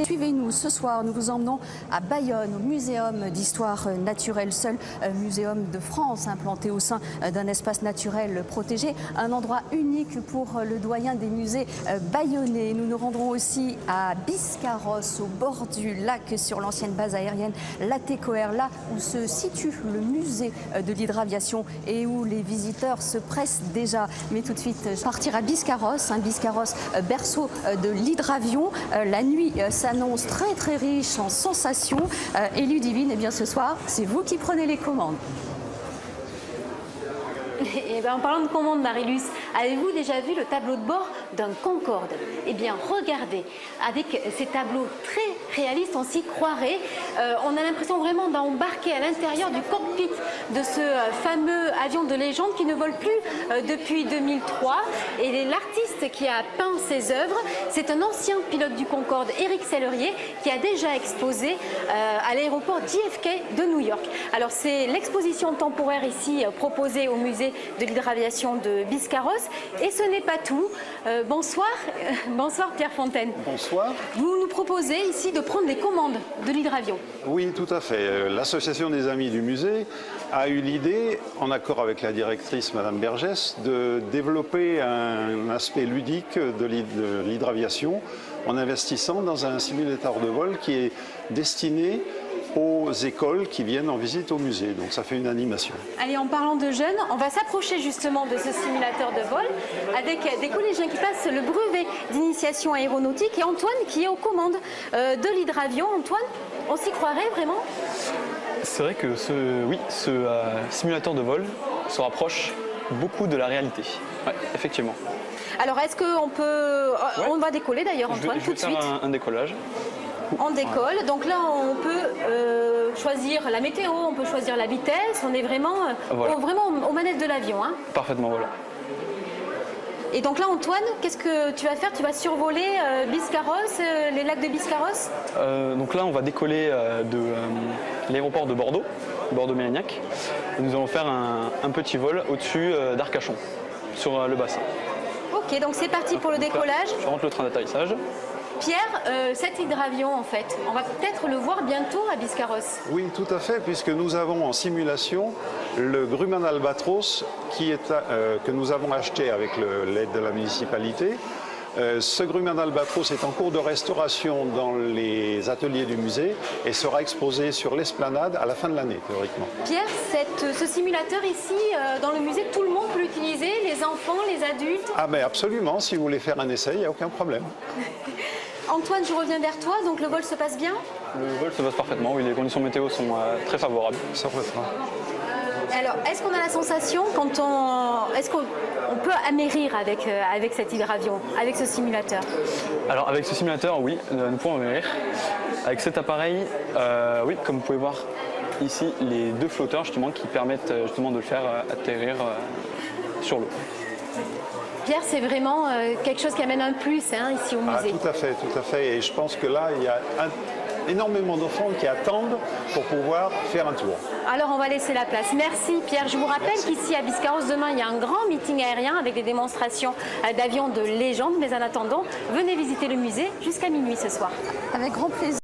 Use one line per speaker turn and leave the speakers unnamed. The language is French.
Suivez-nous ce soir, nous vous emmenons à Bayonne, au Muséum d'histoire naturelle, seul muséum de France implanté au sein d'un espace naturel protégé, un endroit unique pour le doyen des musées bayonnais. Nous nous rendrons aussi à Biscarrosse, au bord du lac, sur l'ancienne base aérienne Latécoère, là où se situe le musée de l'hydraviation et où les visiteurs se pressent déjà. Mais tout de suite, partir à Biscarrosse, Biscarrosse, berceau de l'hydravion. La nuit s'annonce très riche en sensations. Et Ludivine, eh bien ce soir, c'est vous qui prenez les commandes.
Et en parlant de commandes, Marilus, avez-vous déjà vu le tableau de bord d'un Concorde? Eh bien, regardez, avec ces tableaux très réalistes, on s'y croirait. On a l'impression vraiment d'embarquer à l'intérieur du cockpit de ce fameux avion de légende qui ne vole plus depuis 2003. Et l'artiste qui a peint ces œuvres, c'est un ancien pilote du Concorde, Éric Sellerier, qui a déjà exposé à l'aéroport JFK de New York. Alors, c'est l'exposition temporaire ici proposée au musée de l'hydraviation de Biscarrosse. Et ce n'est pas tout. Bonsoir, bonsoir Pierre Fontaine.
Bonsoir.
Vous nous proposez ici de prendre les commandes de l'hydravion.
Oui, tout à fait. L'association des amis du musée a eu l'idée, en accord avec la directrice Madame Bergès, de développer un aspect ludique de l'hydraviation en investissant dans un simulateur de vol qui est destiné aux écoles qui viennent en visite au musée. Donc ça fait une animation.
Allez, en parlant de jeunes, on va s'approcher justement de ce simulateur de vol avec des collégiens qui passent le brevet d'initiation aéronautique et Antoine qui est aux commandes de l'hydravion. Antoine, on s'y croirait vraiment?
C'est vrai que ce simulateur de vol se rapproche beaucoup de la réalité. Ouais, effectivement.
Alors est-ce qu'on peut...
Ouais.
On va décoller d'ailleurs Antoine tout de suite.
Je vais faire un décollage.
On décolle, donc là on peut choisir la météo, on peut choisir la vitesse, on est vraiment, vraiment aux manettes de l'avion. Hein.
Parfaitement, voilà.
Et donc là Antoine, qu'est-ce que tu vas faire? Tu vas survoler Biscarrosse, les lacs de Biscarrosse?
Donc là on va décoller de l'aéroport de Bordeaux, Bordeaux-Mérignac. Nous allons faire un petit vol au-dessus d'Arcachon, sur le bassin.
Ok, donc c'est parti pour le décollage.
Je rentre le train d'atterrissage.
Pierre, cet hydravion, en fait, on va peut-être le voir bientôt à Biscarrosse.
Oui, tout à fait, puisque nous avons en simulation le Grumman Albatros que nous avons acheté avec l'aide de la municipalité. Ce Grumman Albatros est en cours de restauration dans les ateliers du musée et sera exposé sur l'esplanade à la fin de l'année, théoriquement.
Pierre, ce simulateur ici, dans le musée, tout le monde peut l'utiliser, les enfants, les adultes?
Ah ben absolument, si vous voulez faire un essai, il n'y a aucun problème.
Antoine, je reviens vers toi, donc le vol se passe bien?
Le vol se passe parfaitement, oui, les conditions météo sont très favorables.
Ça reprend.
Alors, est-ce qu'on a la sensation, est-ce qu'on peut amérir avec cet hydravion, avec ce simulateur?
Alors, avec ce simulateur, oui, nous pouvons amérir. Avec cet appareil, oui, comme vous pouvez voir ici, les deux flotteurs justement qui permettent justement de le faire atterrir sur l'eau.
Pierre, c'est vraiment quelque chose qui amène un plus ici au musée.
Tout à fait. Et je pense que là, il y a énormément d'enfants qui attendent pour pouvoir faire un tour.
Alors, on va laisser la place. Merci, Pierre. Je vous rappelle qu'ici, à Biscarrosse, demain, il y a un grand meeting aérien avec des démonstrations d'avions de légende. Mais en attendant, venez visiter le musée jusqu'à minuit ce soir.
Avec grand plaisir.